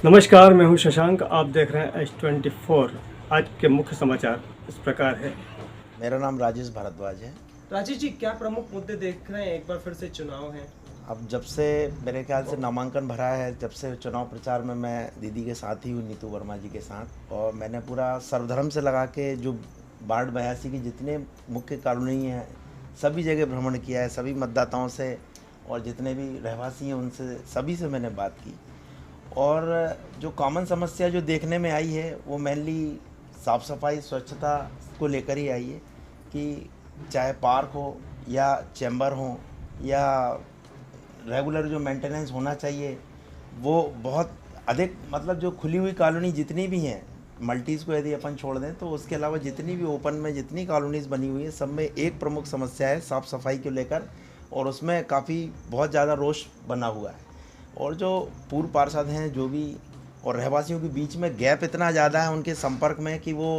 नमस्कार, मैं हूं शशांक। आप देख रहे हैं H24। आज के मुख्य समाचार इस प्रकार है। मेरा नाम राजेश भारद्वाज है। राजेश जी, क्या प्रमुख मुद्दे देख रहे हैं? एक बार फिर से चुनाव है। अब जब से मेरे ख्याल से नामांकन भरा है, जब से चुनाव प्रचार में मैं दीदी के साथ ही हूँ, नीतू वर्मा जी के साथ, और मैंने पूरा सर्वधर्म से लगा के जो वार्ड 82 की जितने मुख्य कॉलोनी हैं सभी जगह भ्रमण किया है, सभी मतदाताओं से और जितने भी रहवासी हैं उनसे सभी से मैंने बात की। और जो कॉमन समस्या जो देखने में आई है वो मेनली साफ़ सफाई स्वच्छता को लेकर ही आई है कि चाहे पार्क हो या चैम्बर हो या रेगुलर जो मेंटेनेंस होना चाहिए वो बहुत अधिक, मतलब जो खुली हुई कॉलोनी जितनी भी हैं, मल्टीज़ को यदि अपन छोड़ दें तो उसके अलावा जितनी भी ओपन में जितनी कॉलोनीज़ बनी हुई है सब में एक प्रमुख समस्या है साफ़ सफाई को लेकर, और उसमें काफ़ी बहुत ज़्यादा रोष बना हुआ है। और जो पूर्व पार्षद हैं जो भी, और रहवासियों के बीच में गैप इतना ज़्यादा है उनके संपर्क में कि वो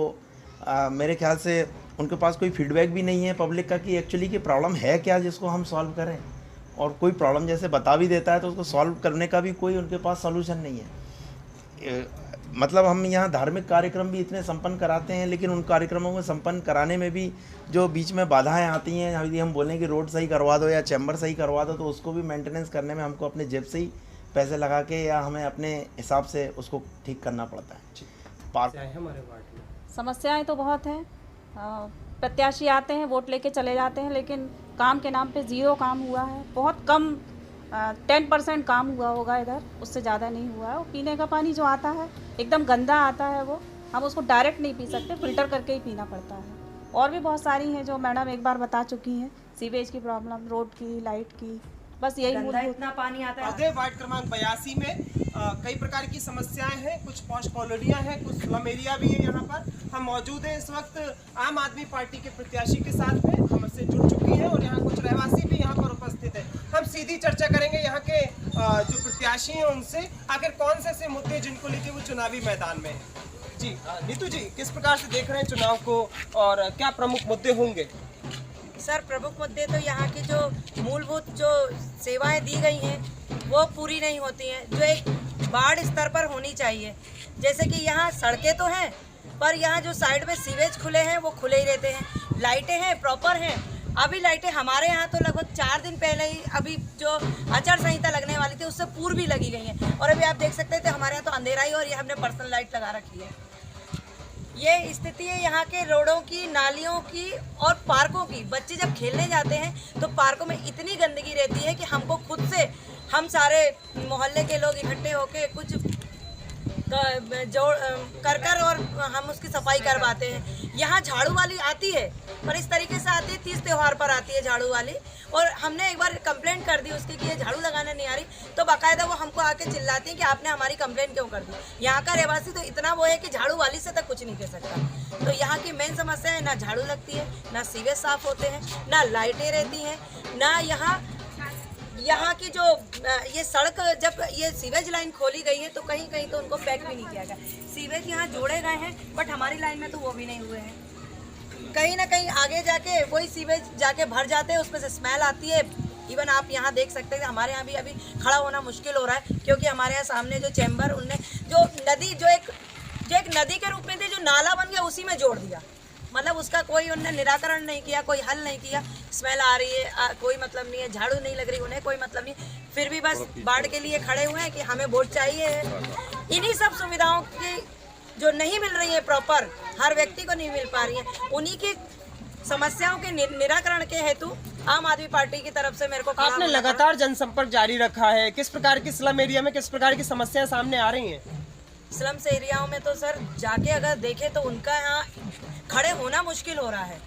मेरे ख्याल से उनके पास कोई फीडबैक भी नहीं है पब्लिक का कि एक्चुअली की प्रॉब्लम है क्या जिसको हम सॉल्व करें, और कोई प्रॉब्लम जैसे बता भी देता है तो उसको सॉल्व करने का भी कोई उनके पास सॉल्यूशन नहीं है। मतलब हम यहाँ धार्मिक कार्यक्रम भी इतने संपन्न कराते हैं, लेकिन उन कार्यक्रमों को संपन्न कराने में भी जो बीच में बाधाएं आती हैं, यदि हम बोलें कि रोड सही करवा दो या चैम्बर सही करवा दो तो उसको भी मेंटेनेंस करने में हमको अपने जेब से ही पैसे लगा के या हमें अपने हिसाब से उसको ठीक करना पड़ता है। पार्क हमारे वार्ड में समस्याएं तो बहुत हैं। प्रत्याशी आते हैं, वोट लेके चले जाते हैं, लेकिन काम के नाम पे ज़ीरो काम हुआ है। बहुत कम 10% काम हुआ होगा इधर, उससे ज़्यादा नहीं हुआ है। और पीने का पानी जो आता है एकदम गंदा आता है, वो हम उसको डायरेक्ट नहीं पी सकते, फिल्टर करके ही पीना पड़ता है। और भी बहुत सारी हैं जो मैडम एक बार बता चुकी हैं, सीवेज की प्रॉब्लम, रोड की, लाइट की, बस यही मूलभूत। इतना पानी आता है। आधे वार्ड क्रमांक 82 में कई प्रकार की समस्याएं हैं। कुछ पॉश कॉलोनियां हैं, कुछ स्लम एरिया भी है। यहाँ पर हम मौजूद हैं इस वक्त आम आदमी पार्टी के प्रत्याशी के साथ में, हमसे जुड़ चुकी हैं और यहाँ कुछ रहवासी भी यहाँ पर उपस्थित है। हम सीधी चर्चा करेंगे यहाँ के जो प्रत्याशी हैं उनसे, आखिर कौन से ऐसे मुद्दे जिनको लेके वो चुनावी मैदान में है। जी नीतू जी, किस प्रकार से देख रहे हैं चुनाव को और क्या प्रमुख मुद्दे होंगे? सर, प्रमुख मुद्दे तो यहाँ की जो मूलभूत जो सेवाएं दी गई हैं वो पूरी नहीं होती हैं, जो एक वार्ड स्तर पर होनी चाहिए। जैसे कि यहाँ सड़कें तो हैं, पर यहाँ जो साइड में सीवेज खुले हैं वो खुले ही रहते हैं। लाइटें हैं, प्रॉपर हैं। अभी लाइटें हमारे यहाँ तो लगभग 4 दिन पहले ही, अभी जो आचार संहिता लगने वाली थी उससे पूर्व भी लगी गई हैं, और अभी आप देख सकते थे हमारे यहाँ तो अंधेरा ही, और ये हमने पर्सनल लाइट लगा रखी है। ये स्थिति है यहाँ के रोडों की, नालियों की और पार्कों की। बच्चे जब खेलने जाते हैं तो पार्कों में इतनी गंदगी रहती है कि हमको खुद से, हम सारे मोहल्ले के लोग इकट्ठे होके कुछ जोड़ कर और हम उसकी सफाई करवाते हैं। यहाँ झाड़ू वाली आती है, पर इस तरीके से आती है, 30 त्योहार पर आती है झाड़ू वाली, और हमने एक बार कंप्लेंट कर दी उसकी कि ये झाड़ू लगाने नहीं आ रही, तो बाकायदा वो हमको आके चिल्लाती है कि आपने हमारी कंप्लेंट क्यों कर दी। यहाँ का रहवासी तो इतना वो है कि झाड़ू वाली से तक कुछ नहीं कह सकता। तो यहाँ की मेन समस्या है, ना झाड़ू लगती है, ना सीवेज साफ होते हैं, ना लाइटें रहती हैं, ना यहाँ की जो ये सड़क, जब ये सीवेज लाइन खोली गई है तो कहीं कहीं तो उनको पैक भी नहीं किया गया। सीवेज यहाँ जोड़े गए हैं, बट हमारी लाइन में तो वो भी नहीं हुए हैं। कहीं ना कहीं आगे जाके वही सीवेज जाके भर जाते हैं, उसमें से स्मेल आती है। इवन आप यहाँ देख सकते हैं हमारे यहाँ भी अभी खड़ा होना मुश्किल हो रहा है, क्योंकि हमारे यहाँ सामने जो चैम्बर, उनने जो नदी, जो एक नदी के रूप में थी, जो नाला बन गया उसी में जोड़ दिया। मतलब उसका कोई उन्होंने निराकरण नहीं किया, कोई हल नहीं किया। स्मेल आ रही है, कोई मतलब नहीं है, झाड़ू नहीं लग रही, उन्हें कोई मतलब नहीं, फिर भी बस बाढ़ के लिए खड़े हुए हैं कि हमें वोट चाहिए है। इन्हीं सब सुविधाओं की जो नहीं मिल रही है प्रॉपर, हर व्यक्ति को नहीं मिल पा रही है, उन्हीं की समस्याओं के निराकरण के हेतु आम आदमी पार्टी की तरफ से मेरे को आपने लगातार जनसंपर्क जारी रखा है। किस प्रकार की स्लम एरिया में किस प्रकार की समस्याएं सामने आ रही हैं? स्लम्स एरियाओं में तो सर जाके अगर देखें तो उनका यहाँ खड़े होना मुश्किल हो रहा है।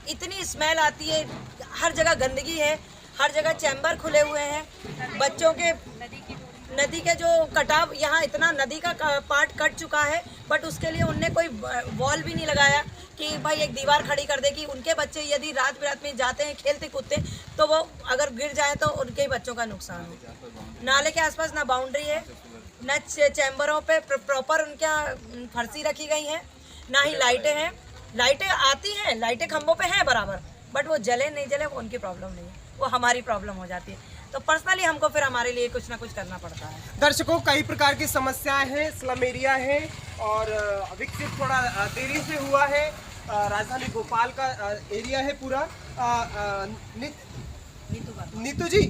इतनी स्मेल आती है, हर जगह गंदगी है, हर जगह चैम्बर खुले हुए हैं। बच्चों के नदी के जो कटाव, यहाँ इतना नदी का पार्ट कट चुका है, बट उसके लिए उनने कोई वॉल भी नहीं लगाया कि भाई एक दीवार खड़ी कर दे कि उनके बच्चे यदि रात बिरात में जाते हैं, खेलते कूदते, तो वो अगर गिर जाए तो उनके ही बच्चों का नुकसान हो। नाले के आसपास ना बाउंड्री है, न चैम्बरों पे प्रॉपर उनका फर्शी रखी गई है, ना ही लाइटें हैं। लाइटें आती हैं, लाइटें खंभों पे हैं बराबर, बट वो जले नहीं जले वो उनकी प्रॉब्लम नहीं है, वो हमारी प्रॉब्लम हो जाती है। तो पर्सनली हमको फिर हमारे लिए कुछ ना कुछ करना पड़ता है। दर्शकों, कई प्रकार की समस्याएं हैं, स्लम एरिया है और विकसित थोड़ा देरी से हुआ है। राजधानी भोपाल का एरिया है पूरा। नीतू जी,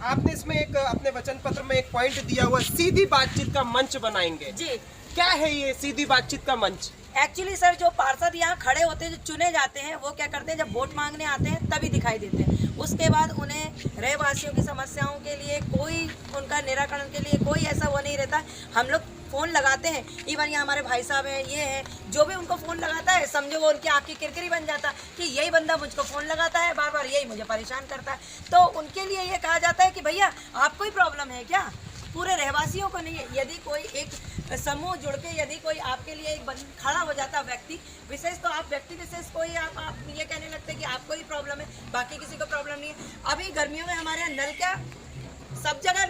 आपने इसमें एक अपने वचन पत्र में एक पॉइंट दिया हुआ, सीधी बातचीत का मंच बनाएंगे जी। क्या है ये सीधी बातचीत का मंच? एक्चुअली सर, जो पार्षद यहाँ खड़े होते हैं, जो चुने जाते हैं, वो क्या करते हैं, जब वोट मांगने आते हैं तभी दिखाई देते हैं। उसके बाद उन्हें रहवासियों की समस्याओं के लिए कोई, उनका निराकरण के लिए कोई ऐसा वो नहीं रहता। हम लोग फ़ोन लगाते हैं, इवन यहाँ हमारे भाई साहब हैं, ये हैं, जो भी उनको फ़ोन लगाता है, समझो वो उनकी आँख की किरकिरी बन जाता है कि यही बंदा मुझको फ़ोन लगाता है, बार बार यही मुझे परेशान करता है। तो उनके लिए ये कहा जाता है कि भैया आपको ही प्रॉब्लम है क्या, पूरे रहवासियों को नहीं है। यदि कोई एक समूह जुड़ के यदि कोई आपके लिए एक खड़ा हो जाता व्यक्ति विशेष, तो आप व्यक्ति विशेष को ही आप ये कहने लगते हैं कि आपको ही प्रॉब्लम है, बाकी किसी को प्रॉब्लम नहीं है। अभी गर्मियों में हमारे यहाँ नल क्या सब जगह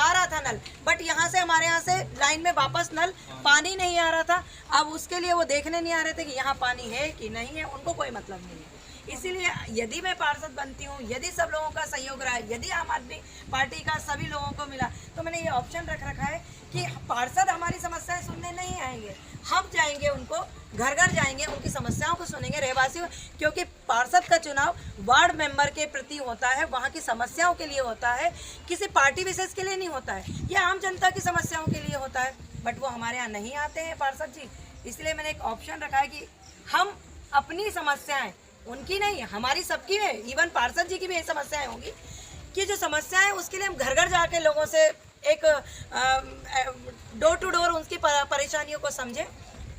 आ रहा था नल, बट यहाँ से हमारे यहाँ से लाइन में वापस नल पानी नहीं आ रहा था। अब उसके लिए वो देखने नहीं आ रहे थे कि यहाँ पानी है कि नहीं है, उनको कोई मतलब नहीं है। इसीलिए यदि मैं पार्षद बनती हूँ, यदि सब लोगों का सहयोग रहा है, यदि आम आदमी पार्टी का सभी लोगों को मिला, तो मैंने ये ऑप्शन रख रखा है कि पार्षद हमारी समस्याएं सुनने नहीं आएंगे, हम जाएंगे, उनको घर घर जाएंगे, उनकी समस्याओं को सुनेंगे, रहवासियों, क्योंकि पार्षद का चुनाव वार्ड मेंबर के प्रति होता है, वहाँ की समस्याओं के लिए होता है, किसी पार्टी विशेष के लिए नहीं होता है, यह आम जनता की समस्याओं के लिए होता है। बट वो हमारे यहाँ नहीं आते हैं पार्षद जी, इसलिए मैंने एक ऑप्शन रखा है कि हम अपनी समस्याएं, उनकी नहीं, हमारी सबकी है, इवन पार्षद जी की भी ये समस्याएं होंगी कि जो समस्याएं उसके लिए हम घर घर जाके लोगों से एक डोर टू डोर उनकी परेशानियों को समझें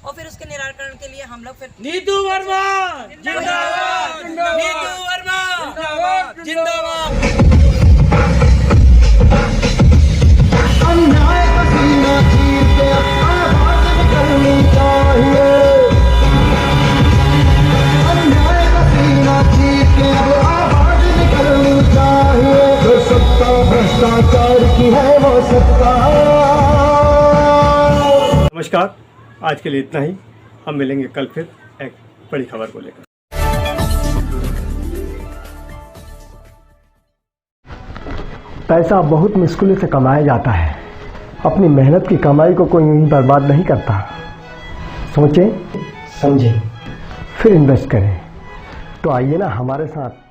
और फिर उसके निराकरण के लिए हम लोग फिर नीतू वर्मा जिंदाबाद, नीतू वर्मा जिंदाबाद, जिंदाबाद। अन्याय का सीना चीर के आवाज निकलनी चाहिए, अन्याय का सीना चीर के आवाज निकलनी चाहिए। जो सत्ता भ्रष्टाचार की है वो सत्ता। नमस्कार, आज के लिए इतना ही। हम मिलेंगे कल फिर एक बड़ी खबर को लेकर। पैसा बहुत मुश्किल से कमाया जाता है, अपनी मेहनत की कमाई को कोई यूं ही बर्बाद नहीं करता। सोचें, समझें, फिर इन्वेस्ट करें। तो आइए ना हमारे साथ